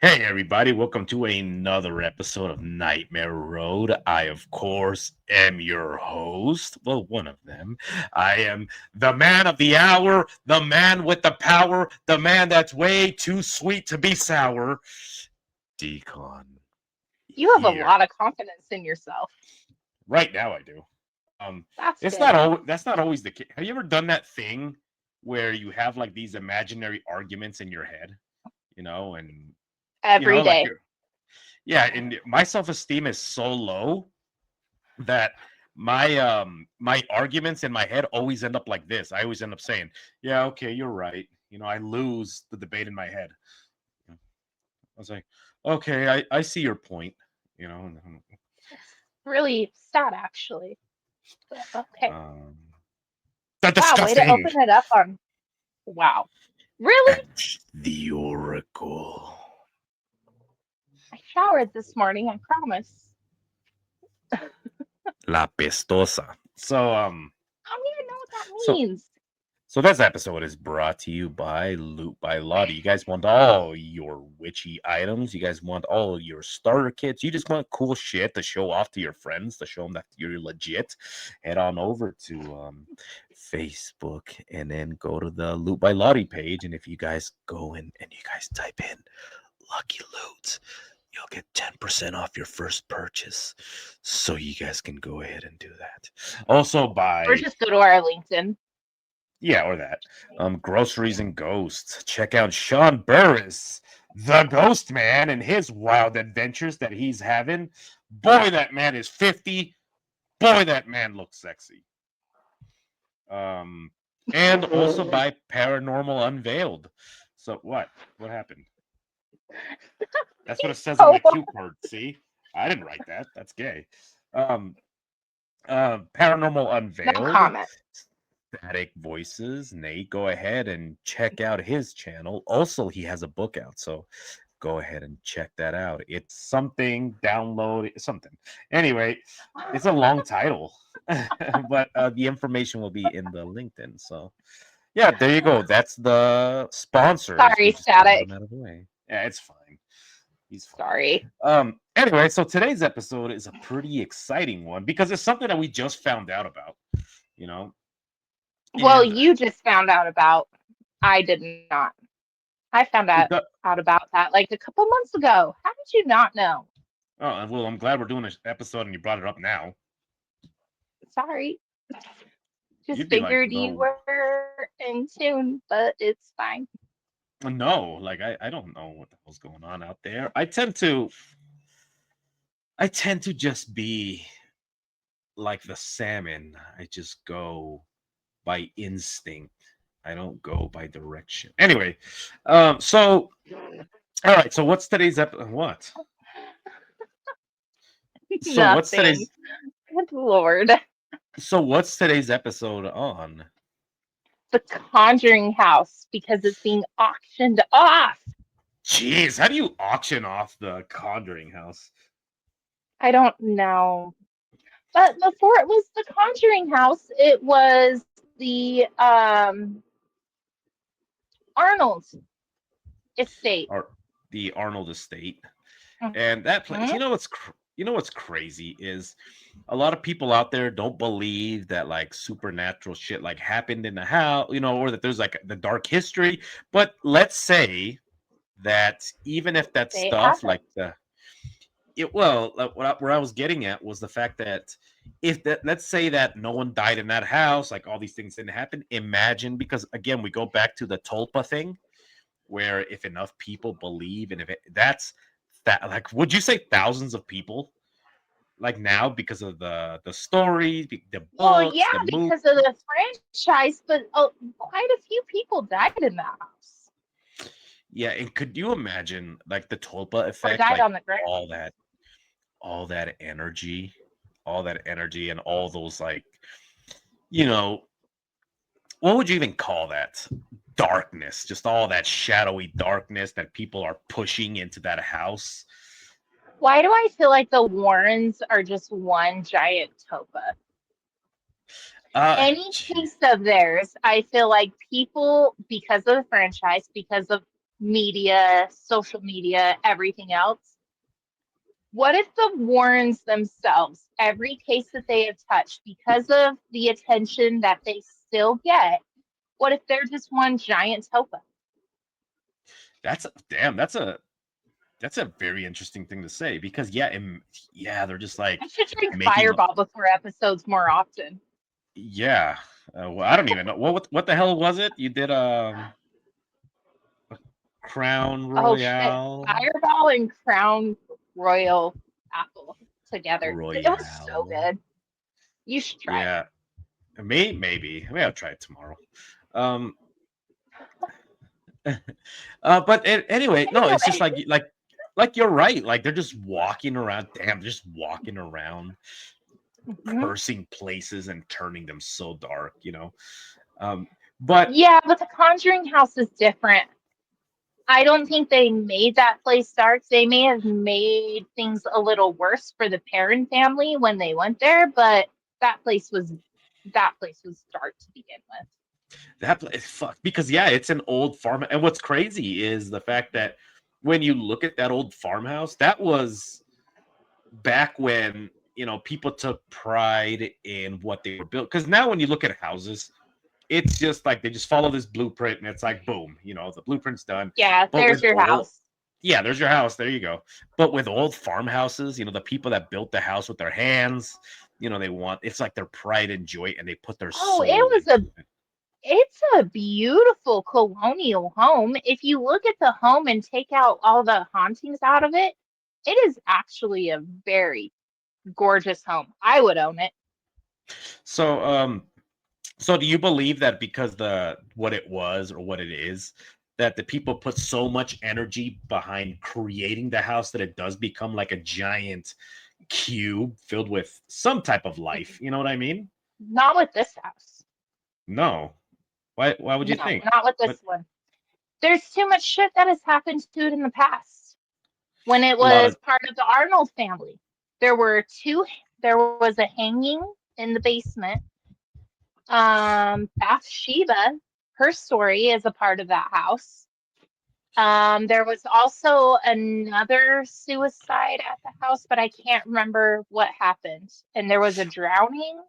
Hey, everybody, welcome to another episode of Nightmare Road. I, of course, am your host. Well, one of them. I am the man of the hour, the man with the power, the man that's way too sweet to be sour. Decon You have a here. lot of confidence in yourself. Right now, I do. That's It's good. not always that's not always the case. Have you ever done that thing where you have like these imaginary arguments in your head, and Every like day. you're yeah, and my self-esteem is so low that my arguments in my head always end up like this. I always end up saying, "Yeah, okay, you're right." I lose the debate in my head. I was like, "Okay, I see your point." You know, It's really sad, actually. But okay. um, that Wow, way to disgusting. open it up on. Wow. Really? The Oracle. I showered this morning, I promise. La Pestosa. So I don't even know what that so means. So this episode is brought to you by Loot by Lottie. You guys want all your witchy items. You guys want all your starter kits. You just want cool shit to show off to your friends, to show them that you're legit. Head on over to Facebook and then go to the Loot by Lottie page. And if you guys go in and you guys type in Lucky Loot, you'll get 10% off your first purchase. So you guys can go ahead and do that. Also Or by just go to our LinkedIn. yeah, or that. Groceries and Ghosts. Check out Sean Burris, the Ghost Man, and his wild adventures that he's having. Boy, that man is 50. Boy, that man looks sexy. Um, and also by Paranormal Unveiled. So what? What happened? That's what it says on Oh, my cue card. See, I didn't write that. That's gay. Um, Paranormal no Unveiled. comment. Static Voices. Nate, go ahead and check out his channel. Also, he has a book out, so go ahead and check that out. It's something, download something. Anyway, it's a long title, but the information will be in the LinkedIn. So, yeah, there you go. That's the sponsors. Sorry, We just got static. them out of the way. Yeah, it's fine. He's fine. Sorry. Anyway, so today's episode is a pretty exciting one because it's something that we just found out about, you know, Well, and you just found out about. I did not. I found it does. out about that like a couple months ago. How did you not know? Oh, well, I'm glad we're doing this episode and you brought it up now. Sorry. Just You'd be like, figured you no, were in tune, but it's fine. no, like I don't know what the hell's going on out there. I tend to just be like the salmon. I just go by instinct. I don't go by direction. Anyway, so all right, so what's today's episode? What? So what's Nothing. today's Good Lord. what's today's episode on? The Conjuring house because it's being auctioned off. Jeez, how do you auction off the Conjuring house? I don't know. But before it was the Conjuring house, it was the Arnold estate. Or the Arnold estate. And that place, Mhm. what's crazy is a lot of people out there don't believe that like supernatural shit like happened in the house, or that there's like the dark history. But let's say that even if that Say it stuff hasn't. like the it well where I was getting at was the fact that if that let's say that no one died in that house, like all these things didn't happen. Imagine, because again we go back to the tulpa thing, where if enough people believe, and if that's that, like, would you say thousands of people like now because of the stories, the Well, books, yeah, the movie? because of the franchise, but quite a few people died in that house Yeah, and could you imagine like the tulpa or effect, died like on the ground. all that all that energy all that energy and all those, like, you know what would you even call that? Darkness, just all that shadowy darkness that people are pushing into that house. Why do I feel like the Warrens are just one giant topa? Any Gee, case of theirs, I feel like people, because of the franchise, because of media, social media, everything else. What if the Warrens themselves, every case that they have touched, because of the attention that they still get, what if they're just one giant topo? Damn. That's a very interesting thing to say because yeah, they're just like I should drink making Fireball before episodes more often. yeah. Well, I don't even know what the hell was it? You did Crown Oh shit. Royale Fireball and Crown Royal Apple together. It was so Royale. good. You should try it. Yeah, maybe I'll try it tomorrow. Um, anyway, no, it's just Anyway. like you're right. Like they're just walking around. Damn, just walking around, Mhm. cursing places and turning them so dark. Um, but Yeah, but the Conjuring house is different. I don't think they made that place dark. They may have made things a little worse for the Perrin family when they went there, but that place was that place was dark to begin with. It's fucked because yeah, it's an old farm. And what's crazy is the fact that when you look at that old farmhouse, that was back when people took pride in what they were built. Because now when you look at houses, it's just like they just follow this blueprint and it's like boom, the blueprint's done. Yeah, But there's with your old house. yeah, there's your house. There you go. But with old farmhouses, the people that built the house with their hands, it's like their pride and joy and they put their Oh, soul into it. it's a beautiful colonial home. If you look at the home and take out all the hauntings out of it, it is actually a very gorgeous home. I would own it. So so do you believe that because the what it was or what it is, that the people put so much energy behind creating the house that it does become like a giant cube filled with some type of life? You know what I mean? Not with this house. No. Why would you No, think? not with this What one. There's too much shit that has happened to it in the past. When it a lot was of part of the Arnold family, there were two. There was a hanging in the basement. Bathsheba, her story is a part of that house. There was also another suicide at the house, but I can't remember what happened. And there was a drowning.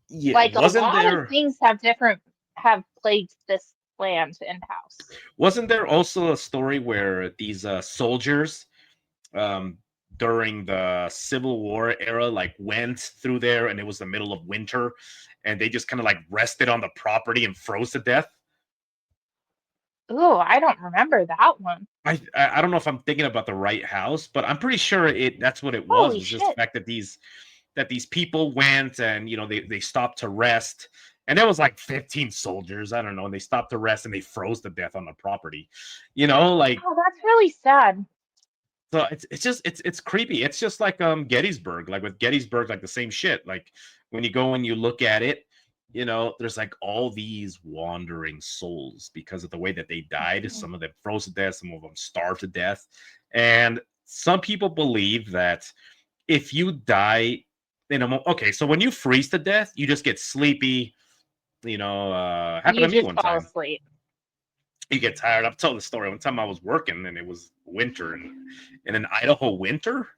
yeah, Like a lot of things have plagued this land and house. wasn't there also a story where these soldiers um during the Civil War era like went through there and it was the middle of winter and they just kind of like rested on the property and froze to death? Oh, I don't remember that one. I don't know if I'm thinking about the right house, but I'm pretty sure that's what it Holy was just the shit. fact that these people went and they stopped to rest and there was like 15 soldiers, I don't know, and they stopped to rest and they froze to death on the property. Like Oh, that's really sad. so it's creepy. It's just like Gettysburg, like with Gettysburg, like the same shit. Like when you go and you look at it, there's like all these wandering souls because of the way that they died. Some of them froze to death, some of them starved to death. And some people believe that if you die okay, so when you freeze to death, you just get sleepy. Happened You to me just one fall time. asleep. You get tired. I've told the story. One time I was working and it was winter and in an Idaho winter,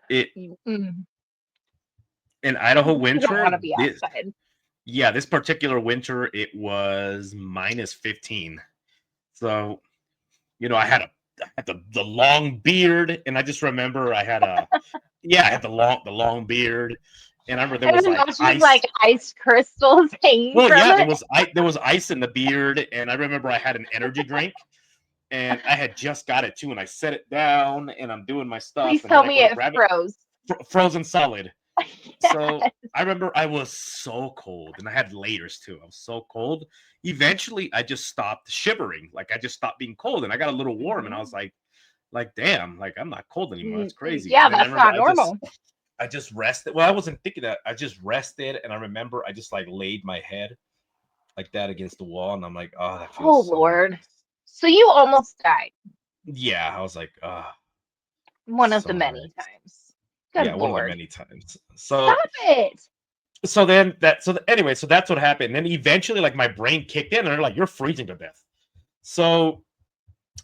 it Mm, in Idaho you don't want winter, to be this outside. yeah, this particular winter it was minus 15. So, I had the long beard and I just remember I had the long beard and I remember there I was was like imagining ice. like ice crystals hanging Well, from yeah, it. there was ice in the beard and I remember I had an energy drink and I had just got it too and I set it down and I'm doing my stuff Please and then tell I me go to it grab it froze. frozen solid. So Yes. I remember I was so cold and I had layers too. I was so cold. Eventually I just stopped shivering. Like I just stopped being cold and I got a little warm and I was Mhm. like damn, like I'm not cold anymore. That's crazy. Yeah, And then I that's remember not normal. I just rested. Well, I wasn't thinking that. I just rested and I remember I just like laid my head like that against the wall and I'm like, "Oh, that Oh feels so Lord. nice." So you almost died Yeah, I was like, one of the so many nice." times. Yeah, Good one of the Lord. many times. Stop it. Anyway, so that's what happened. And then eventually, like my brain kicked in, and they're like, "You're freezing to death." So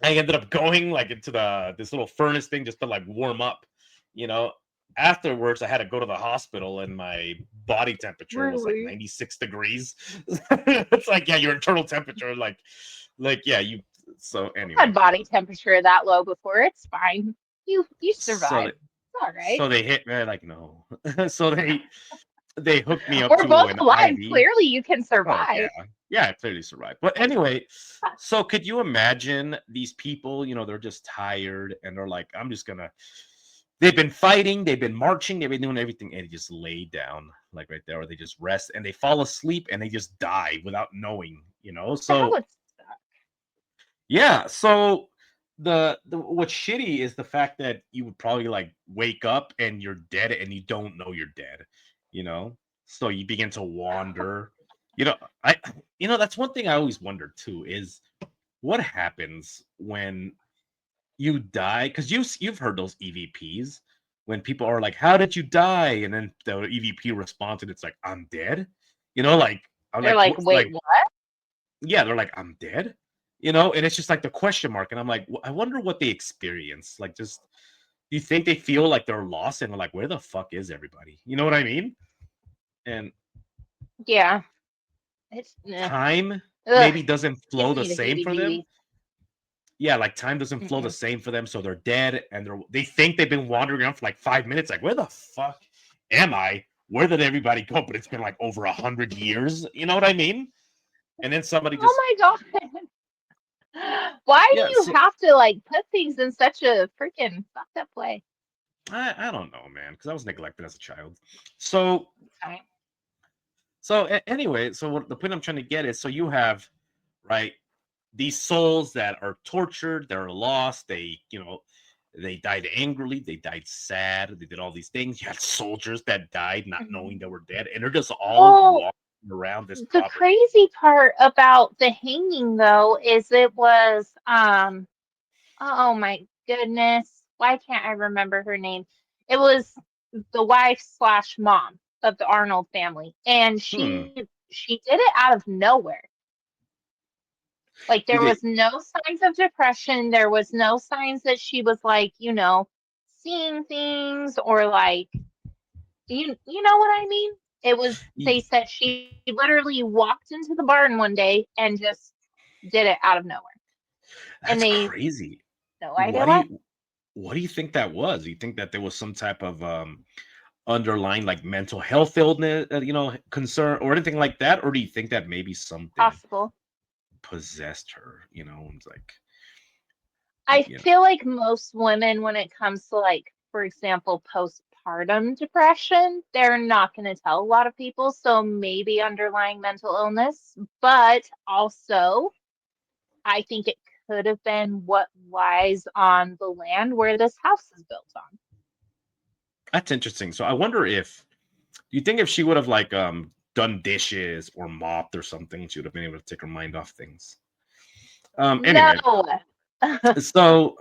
I ended up going like into this little furnace thing just to like warm up, you know. Afterwards, I had to go to the hospital, and my body temperature was like Really? 96 degrees. It's like, yeah, your internal temperature, yeah, you. So I've anyway, had body temperature that low before. It's fine. You so they, survived. It's all right. so they hit me like no, so they hooked me up We're to both an alive. IV. Clearly, you can Oh yeah, survive. yeah, I clearly survived. But anyway, so could you imagine these people? They're just tired and they're like, I'm just gonna. They've been fighting, they've been marching, they've been doing everything, and they just lay down like right there, or they just rest and they fall asleep and they just die without knowing. That So would suck. yeah, so the what's shitty is the fact that you would probably like wake up and you're dead and you don't know you're dead, you know? So you begin to wander. You know, I that's one thing I always wondered too is what happens when you die? Because you've heard those EVPs when people are like, "How did you die?" And then the EVP responds and it's like, "I'm dead." Like I'm They're like, like, what's wait, like what? yeah, they're like, "I'm dead," and it's just like the question mark, and I'm like, I wonder what they experience. Like, just do you think they feel like they're lost and they're like, where the fuck is everybody? You know what I mean? And Yeah. Ugh. time Ugh. maybe doesn't Gives flow the me the same for them. heebie-jeebies. Yeah, like time doesn't flow the Mm-mm. same for them, so they're dead and they think they've been wandering around for like 5 minutes. Like, where the fuck am I? Where did everybody go? But it's been like over 100 years. You know what I mean? And then somebody just Oh my god. Why yeah. do you So have to like put things in such a freaking fucked up way? I don't know, man, because I was neglected as a child. So Okay. anyway, so what the point I'm trying to get is, so you have right these souls that are tortured, they're lost, they died angrily, they died sad, they did all these things. You had soldiers that died not knowing they Mhm. were dead, and they're just all Well, walking around this the property. crazy part about the hanging though is it was oh my goodness, why can't I remember her name? It was the wife slash mom of the Arnold family, and Hmm. she did it out of nowhere. Like Did there they? was no signs of depression. There was no signs that she was like, seeing things or like you know what I mean? It was they said she literally walked into the barn one day and just did it out of nowhere. And That's they crazy. no Why idea do why. you? What do you think that was? Do you think that there was some type of underlying like mental health illness, concern or anything like that, or do you think that maybe something Possible. possessed her? And it's like, I you know, feel like most women, when it comes to like, for example, postpartum depression, they're not going to tell a lot of people. So maybe underlying mental illness, but also I think it could have been what lies on the land where this house is built on. that's interesting. So I wonder if do you think if she would have like done dishes or mopped or something, she would have been able to take her mind off things. No. Anyway, so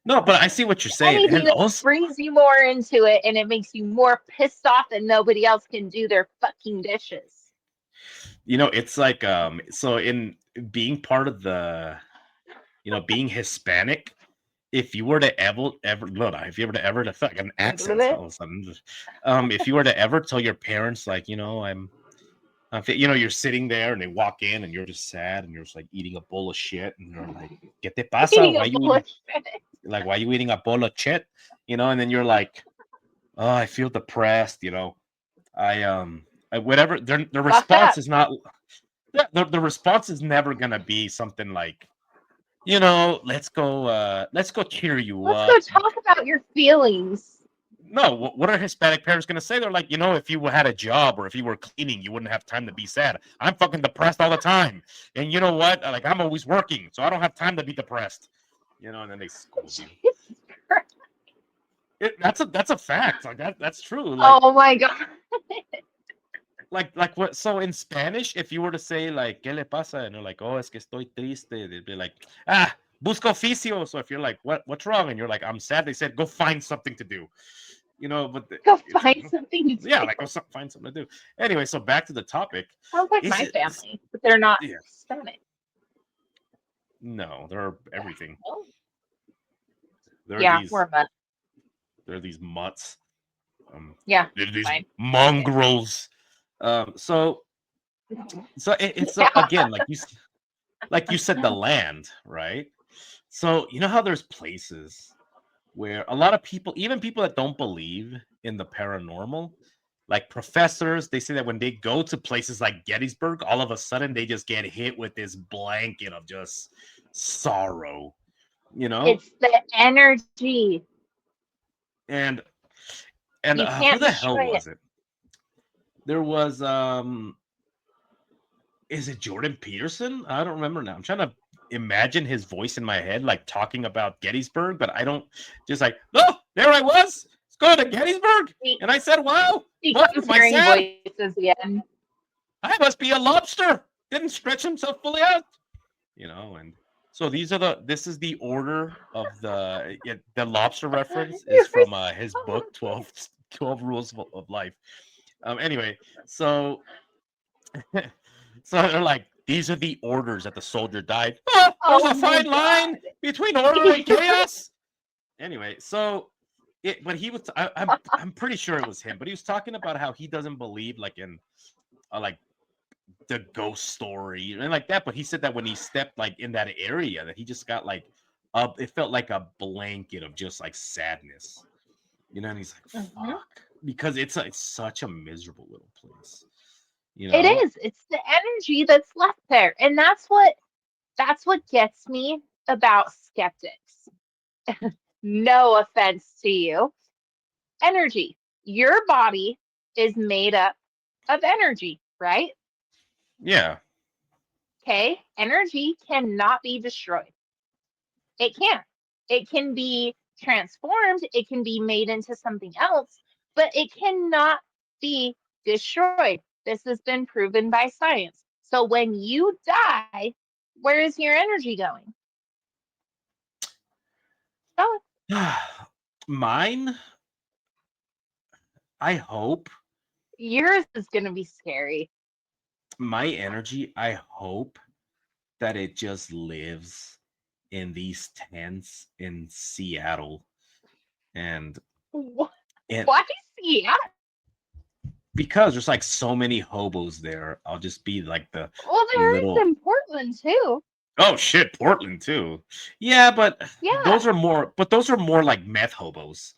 no, but I see what you're saying, Anything and that also, brings you more into it and it makes you more pissed off that nobody else can do their fucking dishes. it's like so in being part of the, being Hispanic, if you were to ever look, if you were to ever, I feel like an accent all of a sudden. If you were to ever tell your parents, like, you're sitting there and they walk in and you're just sad and you're just like eating a bowl of shit and you're like, "¿Qué te pasa? Eating Why a you eating bullshit. why you eating a bowl of shit?" And then you're like, "Oh, I feel depressed." Whatever. Their Fuck response that. is not. The response is never gonna be something like, let's go cheer you Let's go up. talk about your feelings. No, what are Hispanic parents gonna say? They're like, if you had a job or if you were cleaning, you wouldn't have time to be sad. I'm fucking depressed all the time, and you know what? Like, I'm always working, so I don't have time to be depressed. And then they scold you. Jesus Christ. That's a fact. Like that's true. Oh my God. Like what? So in Spanish, if you were to say like "¿Qué le pasa?" and they're like, "Oh, es que estoy triste," they'd be like, "Ah, busca oficio." So if you're like, "What's wrong?" and you're like, "I'm sad," they said, "Go find something to do." But Go it's like, find something to yeah, do. like go find something to do. Anyway, so back to the topic. Sounds like Is my it? family, but they're not Yeah. Hispanic. No, they're everything. Oh, They're yeah, these we're a mutt. they're these mutts. Um, Yeah, they're these fine. Okay. mongrels. So it's Yeah. again like you said the land, right? So you know how there's places where a lot of people, even people that don't believe in the paranormal, like professors, they say that when they go to places like Gettysburg, all of a sudden they just get hit with this blanket of just sorrow, you know? It's the energy. And and You who can't the hell destroy it. was it? There was is it Jordan Peterson? I don't remember now. I'm trying to imagine his voice in my head, like talking about Gettysburg, but I don't just like, no, there I was. It's going to Gettysburg. He, And I said, wow, he what comes am I hearing sad? voices again. I must be a lobster. Didn't stretch himself fully out, and so this is the order of the lobster reference is You're from his so book 12 Rules of Life. Anyway, so so they're like, these are the orders that the soldier died. Oh, there's Oh a my fine line god. between order and chaos. Anyway, so but he was. I'm pretty sure it was him, but he was talking about how he doesn't believe like in like the ghost story and like that. But he said that when he stepped like in that area, that he just got like it felt like a blanket of just like sadness, and he's like, Mhm. fuck, because it's such a miserable little place, you It know. is. It's the energy that's left there. And that's what gets me about skeptics. No offense to you. Energy. Your body is made up of energy, right? Yeah. Okay? Energy cannot be destroyed. It can't. It can be transformed, it can be made into something else, but it cannot be destroyed. This has been proven by science. So when you die, where is your energy going? Oh, Mine, I hope yours is going to be scary. my energy, I hope that it just lives in these tents in Seattle, and and Why Seattle? because there's like so many hobos there, I'll just be like the Well, there is little. in Portland too. Oh shit, Portland too. Yeah, but Yeah, those are more like meth hobos.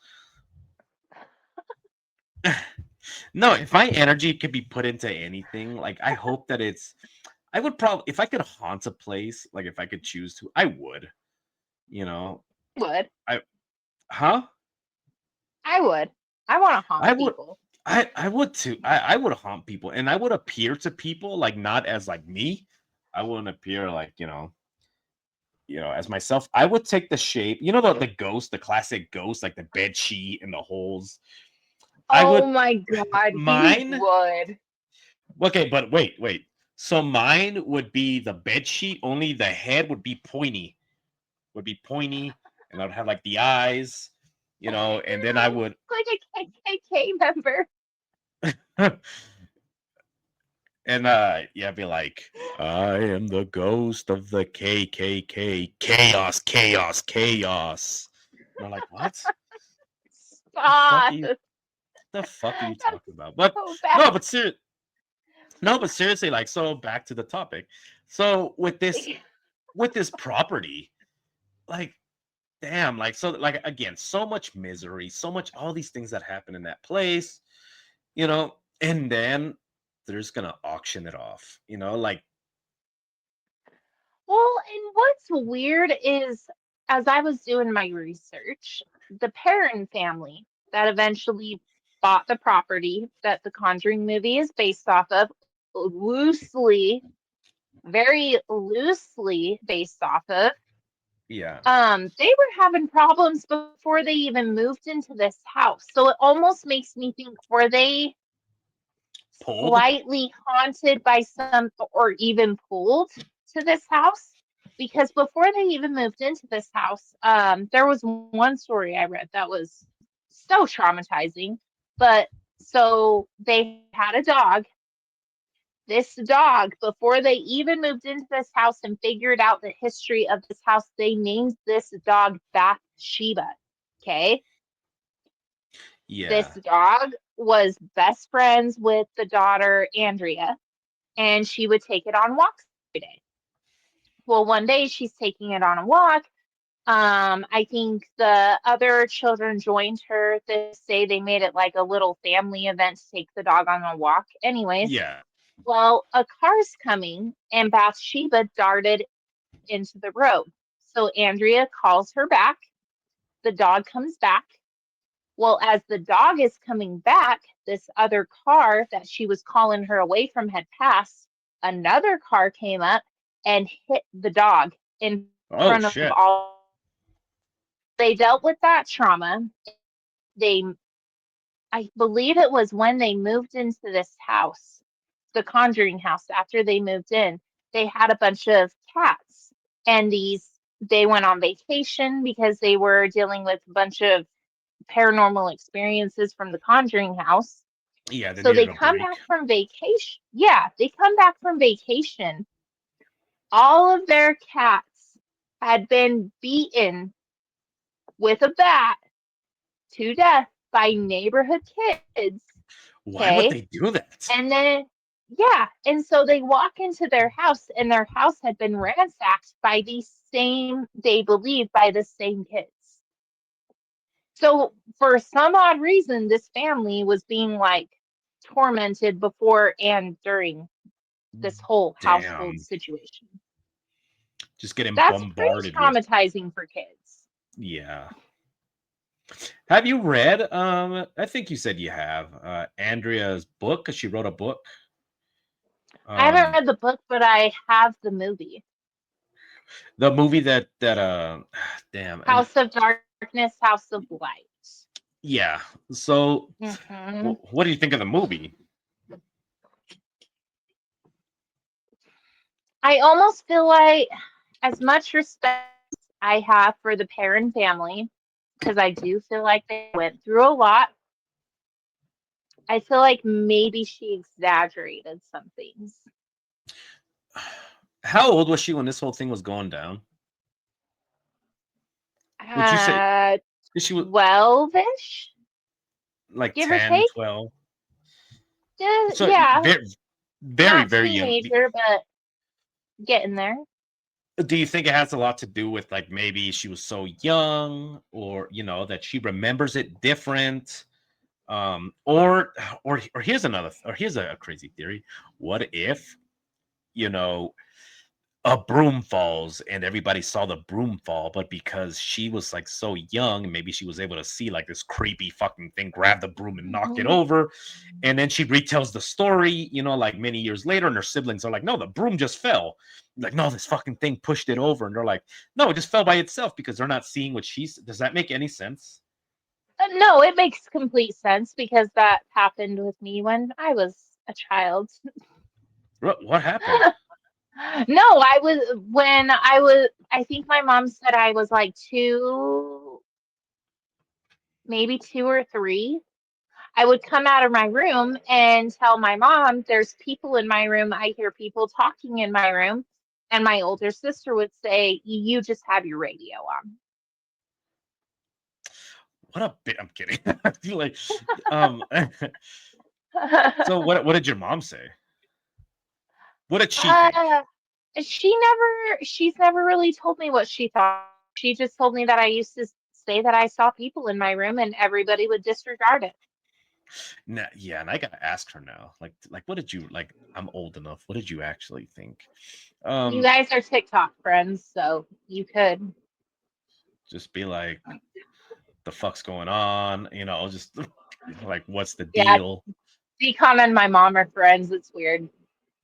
No, if my energy could be put into anything, like I hope that I would probably, if I could haunt a place, like if I could choose to, I would. You know, would. I huh? I would. I want to haunt I would. people. I would too. I would haunt people, and I would appear to people like not as like me. I wouldn't appear like as myself. I would take the shape. The ghost, the classic ghost, like the bed sheet and the holes. I Oh would my God, he mine. would. Okay, but wait. So mine would be the bed sheet. Only the head would be pointy, and I'd have like the eyes, and then I would, Like a KKK member. and yeah, be like, I am the ghost of the KKK, chaos, chaos, chaos. And I'm like, what? The fuck are Stop. you? The fuck are you That's talking about? But so bad. no, but no, but seriously, like, so back to the topic. So with this property, like, damn, like, so like again, so much misery, so much all these things that happen in that place, and then they're just gonna auction it off, like, Well, and what's weird is as I was doing my research, the Perrin family that eventually bought the property that the Conjuring movie is based off of, loosely, very loosely based off of, yeah, they were having problems before they even moved into this house. So it almost makes me think, were they pulled. slightly haunted by some or even pulled to this house? Because before they even moved into this house, there was one story I read that was so traumatizing. But so they had a dog. This dog, before they even moved into this house and figured out the history of this house, they named this dog Bathsheba. Okay. This Yeah. dog was best friends with the daughter, Andrea, and she would take it on walks every day. Well, one day she's taking it on a walk. I think the other children joined her this day. They made it like a little family event to take the dog on a walk. Anyways, Yeah. well, a car's coming and Bathsheba darted into the road. So Andrea calls her back. The dog comes back. Well, as the dog is coming back, this other car that she was calling her away from had passed. Another car came up and hit the dog in Oh front of shit. all. They dealt with that trauma. They, I believe it was when they moved into this house, the Conjuring house, after they moved in, they had a bunch of cats. And they went on vacation because they were dealing with a bunch of paranormal experiences from the Conjuring house. Yeah, they So they needed a come break. back from vacation. Yeah, they come back from vacation. All of their cats had been beaten with a bat to death by neighborhood kids. Why would Okay. they do that? And then, yeah. And so they walk into their house, and their house had been ransacked by they believe, by the same kids. So for some odd reason, this family was being like tormented before and during this whole household Damn. situation. Just getting That's pretty bombarded with. traumatizing for kids. Yeah. Have you read I think you said you have Andrea's book cuz she wrote a book. I haven't Um read the book, but I have the movie. the movie that damn and House of Darkness, House of Light. yeah. So Hmm. what do you think of the movie? I almost feel like, as much respect I have for the Perrin family, because I do feel like they went through a lot, I feel like maybe she exaggerated some things. How old was she when this whole thing was going down? Would you say Uh, she was 12-ish, like give or 10, take. 12? Yeah, So yeah, very very not very young. teenager, but getting there. Do you think it has a lot to do with like maybe she was so young or that she remembers it different? Or here's here's a crazy theory. What if, you know, a broom falls and everybody saw the broom fall, but because she was like so young, maybe she was able to see like this creepy fucking thing grab the broom and knock it Mhm. over. And then she retells the story, like many years later, and her siblings are like, no, the broom just fell. Like, no, this fucking thing pushed it over. And they're like, no, it just fell by itself because they're not seeing what she's. Does that make any sense? No, it makes complete sense because that happened with me when I was a child. What happened? No, I think my mom said I was like two, maybe two or three. I would come out of my room and tell my mom, there's people in my room. I hear people talking in my room. And my older sister would say, you just have your radio What a bit. I'm kidding. I feel like, um, on. so what did your mom say? What did she think? uh, she's never really told me what she thought. She just told me that I used to say that I saw people in my room and everybody would disregard it. Nah, yeah, and I gotta ask her now. Like, what did you like? I'm old enough. What did you actually think? You Um, guys are TikTok friends, so you could. just be like, the fuck's going on? Just like, what's the Yeah, deal? Decon and my mom are friends. It's weird.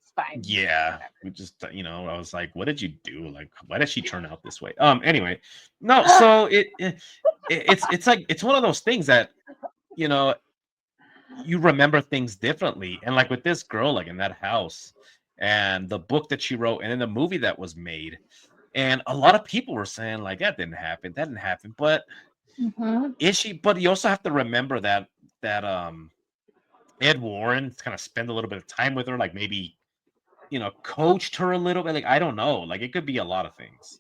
It's fine. Yeah, Whatever. we just, I was like, what did you do? Like, why did she turn out this way? Anyway, no, so it's like it's one of those things that you know you remember things differently, and like with this girl, like in that house, and the book that she wrote, and then the movie that was made, and a lot of people were saying like that didn't happen, but Hmm. is she? But you also have to remember that Ed Warren kind of spend a little bit of time with her, like maybe coached her a little bit. Like, I don't know. Like, it could be a lot of things.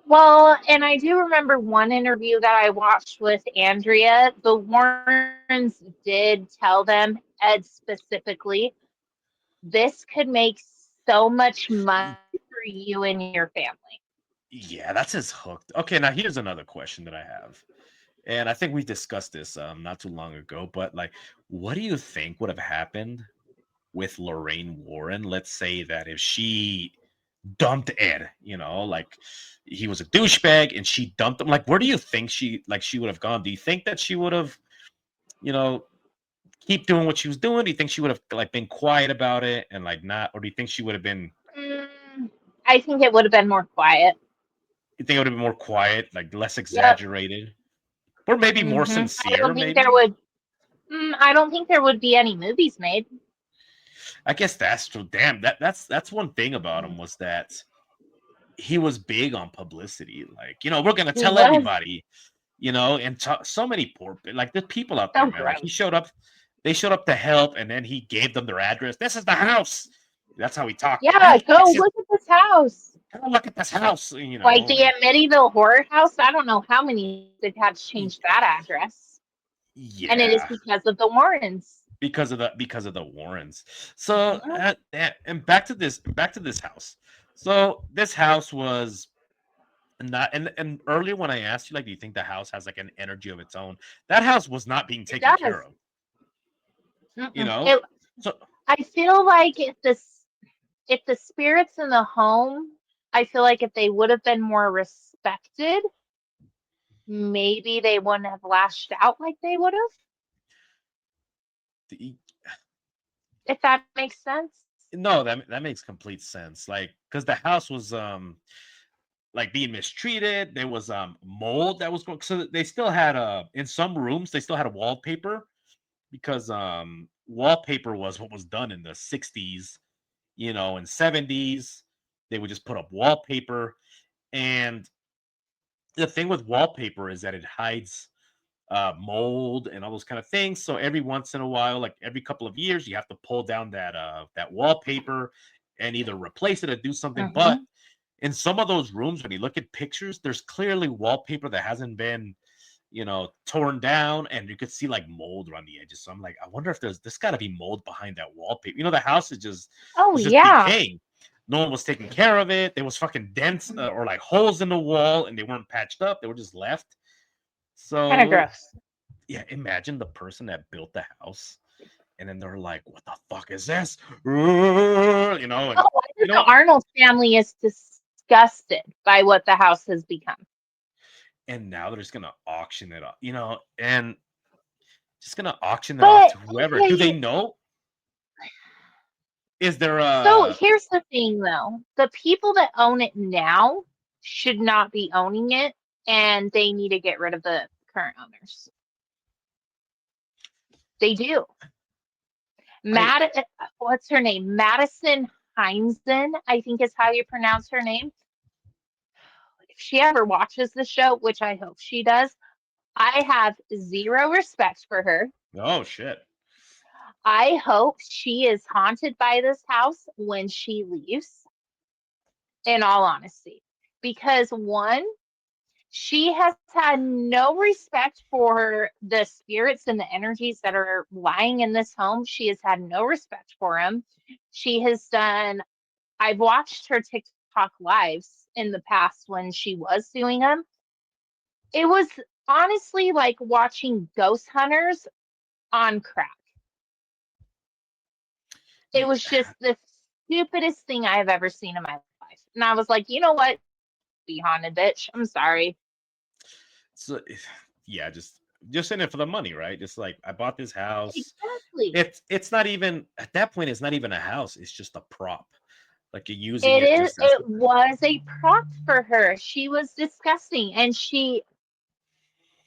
Well, and I do remember one interview that I watched with Andrea. The Warrens did tell them, Ed specifically, this could make so much money for you and your family. Yeah, that's his hooked. Okay, now here's another question that I have. And I think we discussed this not too long ago, but like, what do you think would have happened with Lorraine Warren? Let's say that if she dumped Ed, like he was a douchebag and she dumped him, like where do you think she would have gone? Do you think that she would have, you know, keep doing what she was doing? Do you think she would have like been quiet about it and like not, or do you think she would have been, Mm, I think it would have been more quiet. you think it would have been more quiet, like less Yep. exaggerated, or maybe more I sincere, don't think there maybe? would. I don't think there would be any movies made. I guess that's true. Damn, that's one thing about him was that he was big on publicity. Like, we're gonna He tell was everybody, and so many poor, like there's people out there, so man. Like gross. they showed up to help, and then he gave them their address. This is the house. That's how he talked. Yeah, go look at this house. Come look at this house. Like the Amityville Horror House. I don't know how many they've had to change that address, and it is Yeah, because of the Warrens. because of the Warrens. So Mhm. and back to this house. So this house was not, and earlier when I asked you, like, do you think the house has like an energy of its own? That house was not being It taken care does. of, you Mm-mm. know. It, So I feel like if the spirits in the home, I feel like if they would have been more respected, maybe they wouldn't have lashed out like they would have. the, If that makes sense. no, that makes complete sense. Like, because the house was like being mistreated. There was mold that was going. So they still had in some rooms they still had a wallpaper because wallpaper was what was done in the 60s, and 70s. They would just put up wallpaper, and the thing with wallpaper is that it hides mold and all those kind of things. So every once in a while, like every couple of years, you have to pull down that wallpaper and either replace it or do something. But Hmm. in some of those rooms, when you look at pictures, there's clearly wallpaper that hasn't been, torn down, and you could see like mold around the edges. So I'm like, I wonder if there's got to be mold behind that wallpaper. The house is just Oh was just yeah. decaying. No one was taking care of it. There was fucking dents or like holes in the wall, and they weren't patched up. They were just left. Kind of So gross. yeah, imagine the person that built the house, and then they're like, "What the fuck is this?" Oh, And I think the Arnold family is disgusted by what the house has become. and now they're just gonna auction it off, and just gonna auction it off But to whoever. Do they hey, know? Is there so a here's the thing though. The people that own it now should not be owning it, and they need to get rid of the current owners. They do. I What's her name? Madison Heinzen, I think is how you pronounce her name. If she ever watches the show, which I hope she does, I have zero respect for her. oh shit. I hope she is haunted by this house when she leaves, in all honesty. Because one, she has had no respect for the spirits and the energies that are lying in this home. She has had no respect for them. She has done, I've watched her TikTok lives in the past when she was doing them. It was honestly like watching ghost hunters on crack. It was just the stupidest thing I have ever seen in my life. And I was like, you know what? Be haunted, bitch. I'm sorry. So yeah, just in it for the money, right? Just like I bought this house. Exactly. It's not even at that point. It's not even a house. It's just a prop. Like you're using It it is. just as It was a prop for her. She was disgusting, and she.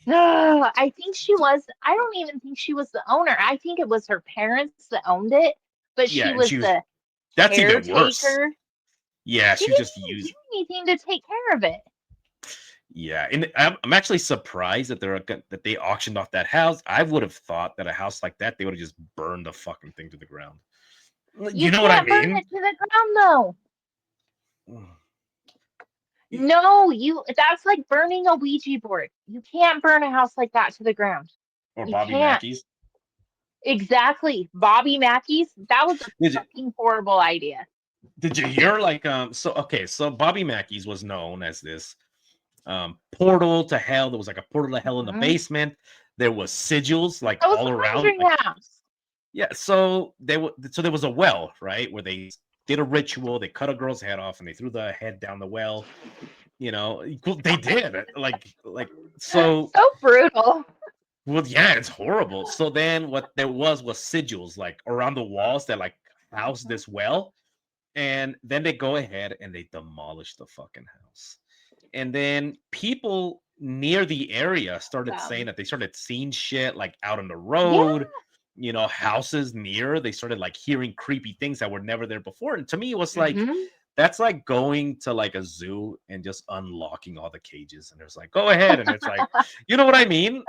No, I think she was. I don't even think she was the owner. I think it was her parents that owned it, but yeah, she and was she was. the That's even worse. caretaker. Yeah, She she was didn't just even do used. anything to take care of it. Yeah, and I'm actually surprised that they auctioned off that house. I would have thought that a house like that they would have just burned the fucking thing to the ground. You You know what I can't burn mean? it to the ground though. Y- No, that's like burning a Ouija board. You can't burn a house like that to the ground. Or You Bobby can't. Mackey's. Exactly. Bobby Mackey's, that was a Did you fucking horrible idea. did you hear like so okay, so Bobby Mackey's was known as this portal to hell. There was like a portal to hell in the Mhm. basement. There was sigils like That was all the around. Conjuring Like house. yeah, so there was a well, right, where they did a ritual. They cut a girl's head off and they threw the head down the well. You know, they did like so. So brutal. Well, yeah, it's horrible. So then what there was sigils like around the walls that like housed Mhm. this well, and then they go ahead and they demolish the fucking house. And then people near the area started saying Them. that they started seeing shit like out on the Yeah. road, houses near. They started like hearing creepy things that were never there before. And to me, it was like Hmm. that's like going to like a zoo and just unlocking all the cages. And there's like, go ahead. And it's like, you know what I mean?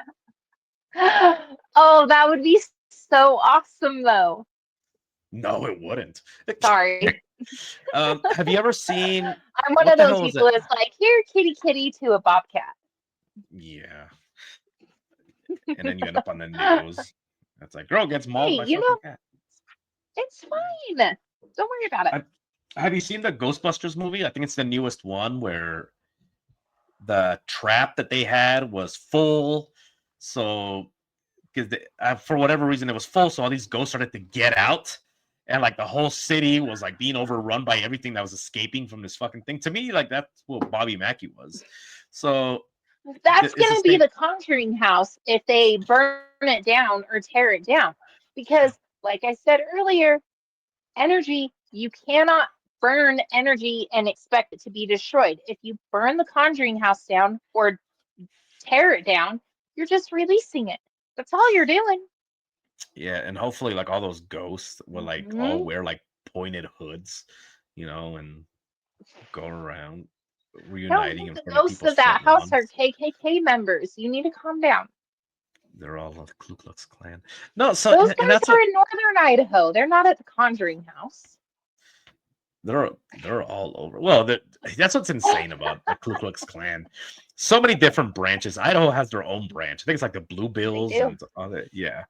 Oh, that would be so awesome though. No, it wouldn't. Sorry. Have you ever seen I'm one what of the those hell is people it? that's like, here, kitty kitty to a bobcat. Yeah. And then you end up on the news. It's like, girl gets Hey, mauled by fucking cat. it's fine. Don't worry about it. I, have you seen the Ghostbusters movie? I think it's the newest one where the trap that they had was full. So, because for whatever reason it was full, so all these ghosts started to get out, and like the whole city was like being overrun by everything that was escaping from this fucking thing. To me, like that's what Bobby Mackey was. So That's it's the going to be same. the Conjuring house if they burn it down or tear it down. Because, like I said earlier, energy, you cannot burn energy and expect it to be destroyed. If you burn the Conjuring house down or tear it down, you're just releasing it. That's all you're doing. Yeah, and hopefully, like all those ghosts will like all Hmm. wear like pointed hoods, and go around No, reuniting in the front of ghosts people's of that front house are lawns. KKK members. You need to calm down. They're all the Ku Klux Klan. No, so Those and guys that's are what in northern Idaho. They're not at the Conjuring house. they're all over. Well, that's what's insane about the Ku Klux Klan. So many different branches. Idaho has their own branch. I think it's like the Blue They Bills do. and other. Yeah.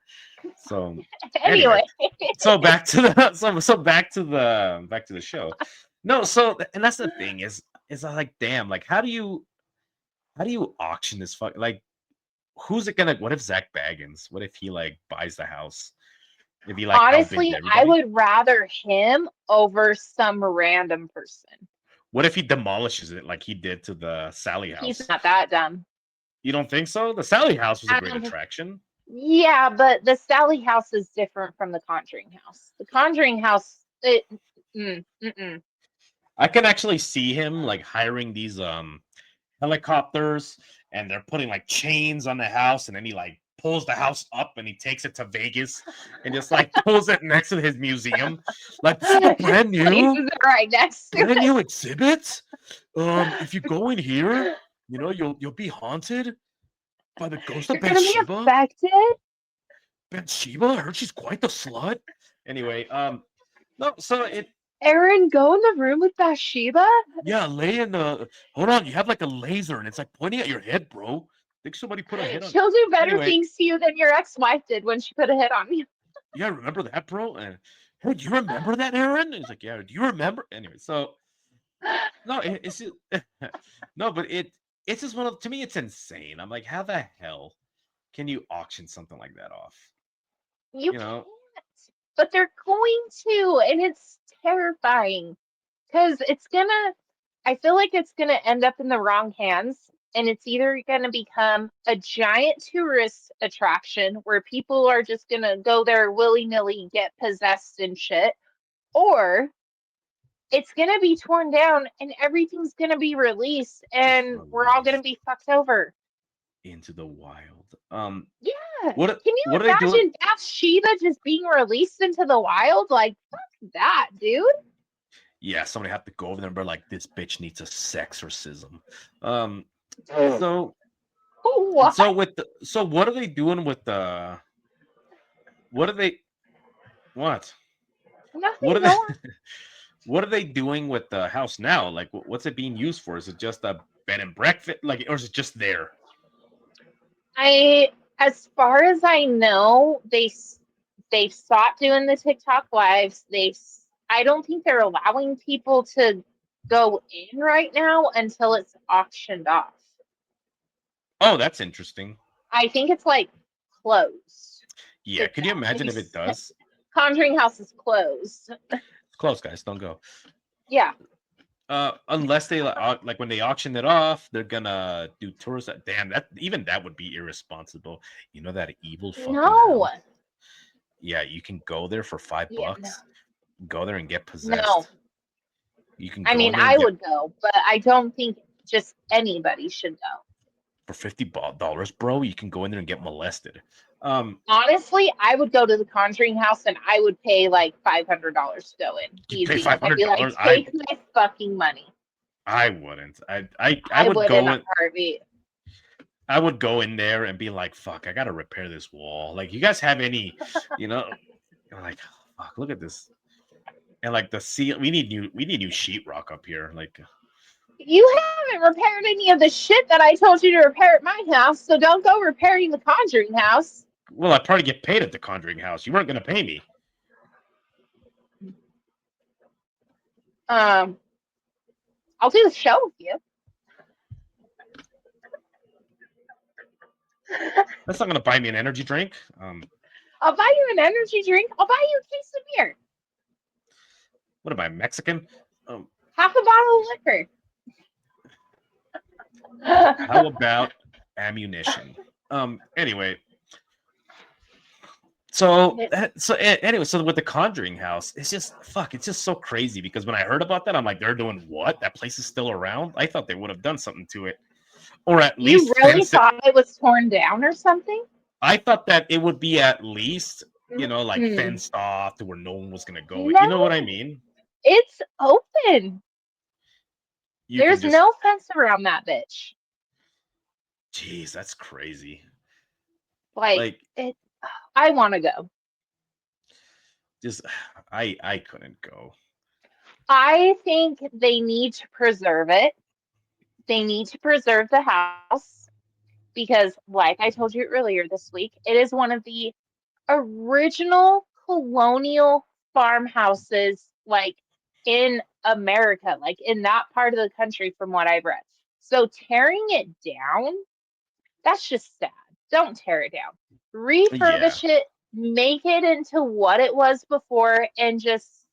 So anyway, Anyway, so back to the so back to the show. No, so and that's the thing is I like damn like how do you auction this fuck like who's it gonna what if Zach Baggins what if he like buys the house if he like outbids honestly, I everybody would rather him over some random person. what if he demolishes it like he did to the Sally He's house not that dumb. you don't think so the Sally house was a great Um, attraction yeah, but the Sally house is different from the Conjuring house. The Conjuring house, mm-mm. I can actually see him like hiring these helicopters and they're putting like chains on the house and then he like pulls the house up and he takes it to Vegas and just like pulls it next to his museum. Like this is a brand Places new it right next to brand it. new exhibit. If you go in here, you'll be haunted by the ghost of You're gonna be Bathsheba. affected. Bathsheba, I heard she's quite the slut. Anyway, no, so it Aaron, go in the room with Bathsheba. yeah, lay in the hold on, you have like a laser and it's like pointing at your head, bro. Think somebody put a hit on She'll do better anyway. things to you than your ex-wife did when she put a hit on you. Yeah, remember that, bro? And hey, do you remember that, Aaron? And he's like, yeah. Do you remember? Anyway, so no, it's just, no, but it's just one of to me, it's insane. I'm like, how the hell can you auction something like that off? You You know, can't, but they're going to, and it's terrifying because I feel like it's gonna end up in the wrong hands, and it's either gonna become a giant tourist attraction where people are just gonna go there willy-nilly, get possessed and shit, or it's gonna be torn down and everything's gonna be released just and we're all gonna released be fucked over. into the wild. Yeah. What Can you what are they doing? imagine Bathsheba just being released into the wild? Like, fuck that, dude. Yeah, somebody have to go over there and be like, this bitch needs a sexorcism. Ugh. So What? so what are they doing with the what are they what? What Nothing are they? more. What are they doing with the house now? Like, what's it being used for? Is it just a bed and breakfast? Like, or is it just there? I, as far as I know, they've stopped doing the TikTok lives. I don't think they're allowing people to go in right now until it's auctioned off. Oh, that's interesting. I think it's like closed. Yeah, If could you that imagine if it makes does? Conjuring House is closed. It's close, guys. Don't go. Yeah. Unless they like when they auction it off, they're gonna do tours. Damn, that even that would be irresponsible. You know that evil fucking No. house. Yeah, you can go there for five Yeah. No. bucks. Go there and get No. possessed. You can I go mean, in there and I get would go, but I don't think just anybody should go. for $50, bro. You can go in there and get molested. Honestly, I would go to the Conjuring House and I would pay like $500 to go in. You pay Easy. five I'd hundred be like, dollars. take my fucking money. I wouldn't. I I would would in go a in. heartbeat. I would go in there and be like, "Fuck, I gotta repair this wall." Like, you guys have any, you know, like, fuck, look at this, and like the seal. We need new sheetrock up here. Like, You haven't repaired any of the shit that I told you to repair at my house, so don't go repairing the Conjuring House. well, I'd probably get paid at the Conjuring House. You weren't gonna pay me. Um, I'll do the show with you. That's not gonna buy me an energy drink. I'll buy you an energy drink. I'll buy you a case of beer. What am I, Mexican? Um, Half a bottle of liquor. how about ammunition? Anyway, anyway, so with the Conjuring House, it's just fuck. It's just so crazy because when I heard about that, I'm like, they're doing what? That place is still around? I thought they would have done something to it, or at You least really fence it. thought it was torn down or something? I thought that it would be at least, like Mm. fenced off to where no one was gonna go. You know No, what I mean? it's open. You can There's just, no fence around that bitch. geez, that's crazy. Like Like, it. I want to go. just I couldn't go. I think they need to preserve it. They need to preserve the house because, like I told you earlier this week, it is one of the original colonial farmhouses, like in America, like in that part of the country, from what I've read. So tearing it down, that's just sad. Don't tear it down. Yeah, Refurbish it, make it into what it was before, and just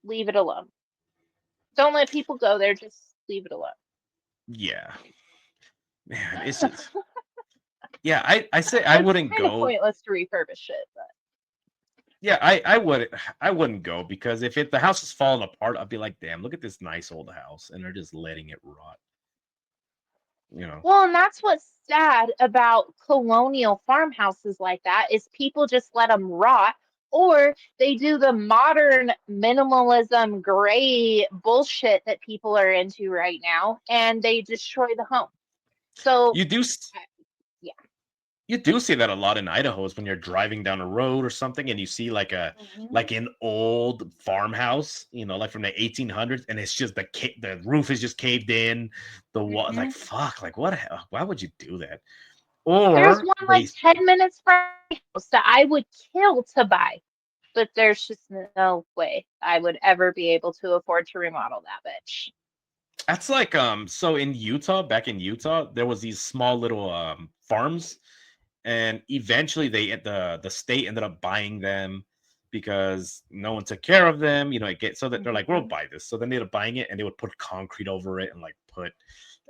leave it alone. Don't let people go there, just leave it alone. yeah, man. It's just, yeah. I say I It's wouldn't kind of go. pointless to refurbish it, but Yeah, I wouldn't go because if the house is falling apart, I'd be like, damn, look at this nice old house, and they're just letting it rot. You know. well, and that's what's sad about colonial farmhouses like that is people just let them rot, or they do the modern minimalism gray bullshit that people are into right now, and they destroy the home. So, You do yeah. you do see that a lot in Idaho is when you're driving down a road or something and you see like an old farmhouse, like from the 1800s, and it's just the roof is just caved in, the wall Mm-hmm. like fuck, like why would you do that? There's Or one like 10 minutes from my house that I would kill to buy, but there's just no way I would ever be able to afford to remodel that bitch. that's like so in Utah, back in Utah, there was these small little farms, and eventually the state ended up buying them because no one took care of them. So that they're like, we'll Mm-hmm. buy this. So then they ended up buying it, and they would put concrete over it and like put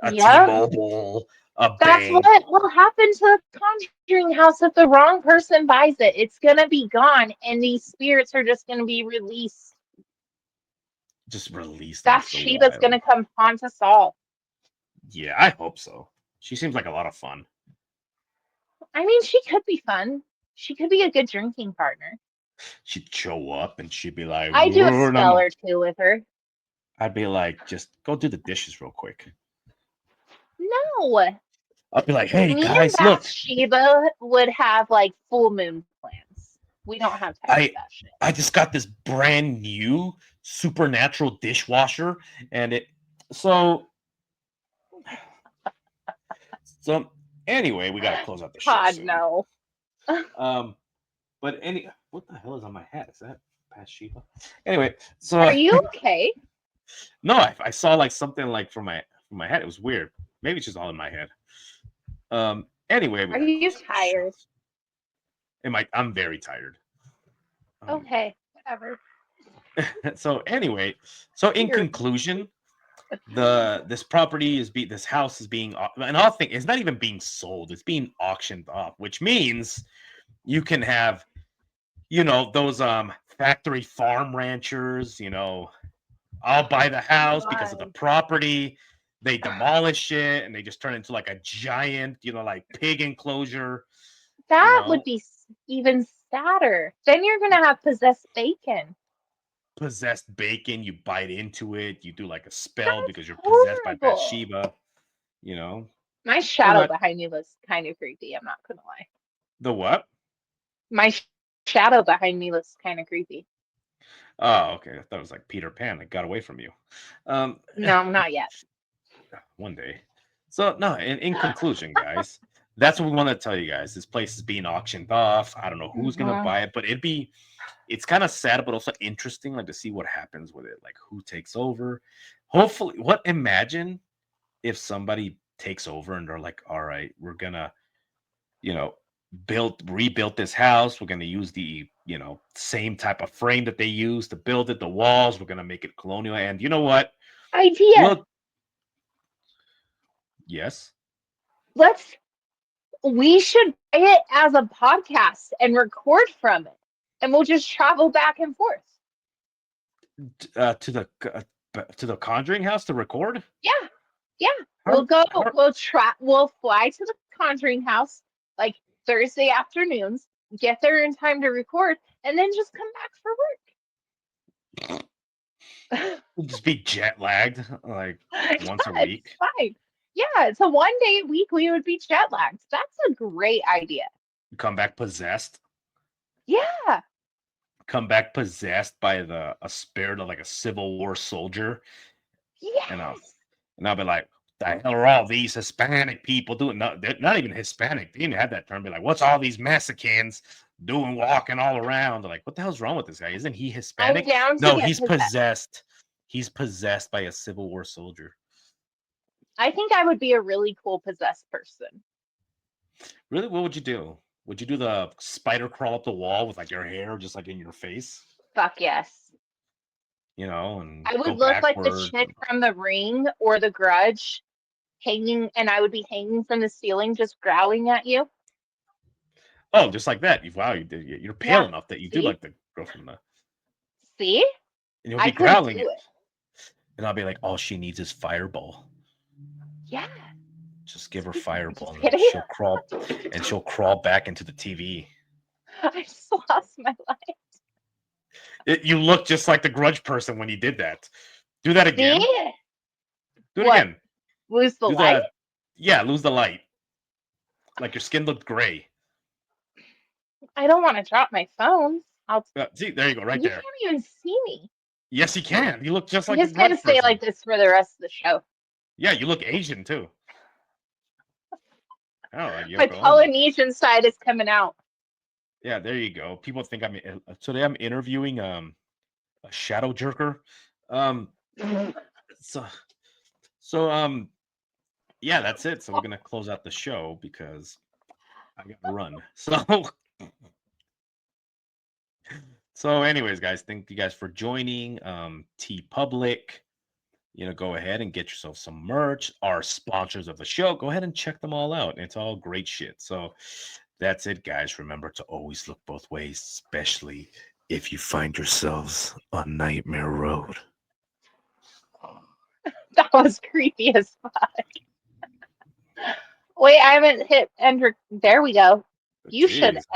a Yep. T-Mobile, a That's bank, what will happen to the Conjuring House if the wrong person buys it. It's going to be gone, and these spirits are just going to be released. just released That into the Sheba's going wild. to come haunt us all. Yeah, I hope so. She seems like a lot of fun. I mean, she could be fun. She could be a good drinking partner. She'd show up and she'd be like, I do a "Whoa," and spell or two with her. I'd be like, just go do the dishes real quick. No, I'd be like, hey me and guys, look. Bathsheba would have like full moon plans. We don't have time for I that shit. I just got this brand new supernatural dishwasher, and it so so anyway, we gotta close out the show God, soon. no. Um, but what the hell is on my hat? Is that Bathsheba? Anyway, Are so you okay? no, I saw like something like from my head. It was weird. Maybe it's just all in my head. Anyway, we Are gotta you close out the show. tired? I'm very tired. Um, Okay, whatever. so anyway, so in You're conclusion, this property is this house is being and all thing it's not even being sold. It's being auctioned off, which means you can have those factory farm ranchers. I'll buy the house because of the God. property. They demolish it and they just turn it into like a giant, like pig enclosure. You That would know, be even sadder. Then you're gonna have possessed bacon. possessed bacon. You bite into it. You do like a spell That's because you're possessed by horrible. Bathsheba. You know, My or shadow not behind me looks kind of creepy. I'm not gonna lie. the what? My shadow behind me looks kind of creepy. Oh, okay. I thought it was like Peter Pan that got away from you. Um, No, not yet. one day. So no, in conclusion, guys, that's what we want to tell you guys. This place is being auctioned off. I don't know who's gonna Mhm. buy it, but it's kind of sad, but also interesting, like to see what happens with it, like who takes over. Hopefully, imagine if somebody takes over and they're like, all right, we're gonna, you know, rebuild this house. We're gonna use the, same type of frame that they use to build it, the walls, we're gonna make it colonial. And you know what? Idea. Look, yes. Let's. We should buy it as a podcast and record from it, and we'll just travel back and forth. To the Conjuring house to record. Yeah, yeah. We'll How, go. how, We'll try. We'll fly to the Conjuring house like Thursday afternoons. Get there in time to record, and then just come back for work. just be jet lagged like Yeah, once a it's week. fine. Yeah, it's a 1 day a week. We would be jet lagged. That's a great idea. Come back possessed. Yeah. Come back possessed by a spirit of like a Civil War soldier, and I'll Yes. and I'll be like, the hell are all these Hispanic people doing? No, they're not even Hispanic. They didn't have that term. Be like, what's all these Mexicans doing walking all around? They're like, what the hell's wrong with this guy? Isn't he I'm Hispanic? down to No, get he's possessed. possessed. He's possessed by a Civil War soldier. I think I would be a really cool possessed person. Really? What would you do? Would you do the spider crawl up the wall with like your hair just like in your face? Fuck yes. And I would go look like the backwards. chick from The Ring or The Grudge, hanging, and I would be hanging from the ceiling, just growling at you. Oh, just like that. Wow, you're pale Yeah. enough that you do See? like the girl from the. See? And you'll I be could growling do it, it. and I'll be like, all she needs is fireball. Yeah. Just give her Just fireball, and kidding. she'll crawl back into the TV. I just lost my life. You look just like the Grudge person when you did that. Do that again. See? Do it What? again. Lose the Do light? lose the light. Like your skin looked gray. I don't want to drop my phone. See, there you go, right You there. can't even see me. Yes, you can. You look just I'm like the just gonna Grudge stay person. like this for the rest of the show. Yeah, you look Asian too. Oh, like My Yoko Ono. Polynesian side is coming out. Yeah, there you go. People think today I'm interviewing a shadow jerker. Um so yeah, that's it. So we're gonna close out the show because I gotta run. So anyways, guys, thank you guys for joining. T Public. Go ahead and get yourself some merch. Our sponsors of the show, go ahead and check them all out. It's all great shit. So that's it, guys. Remember to always look both ways, especially if you find yourselves on Nightmare Road. That was creepy as fuck. Wait, I haven't hit enter. There we go. You should Jeez.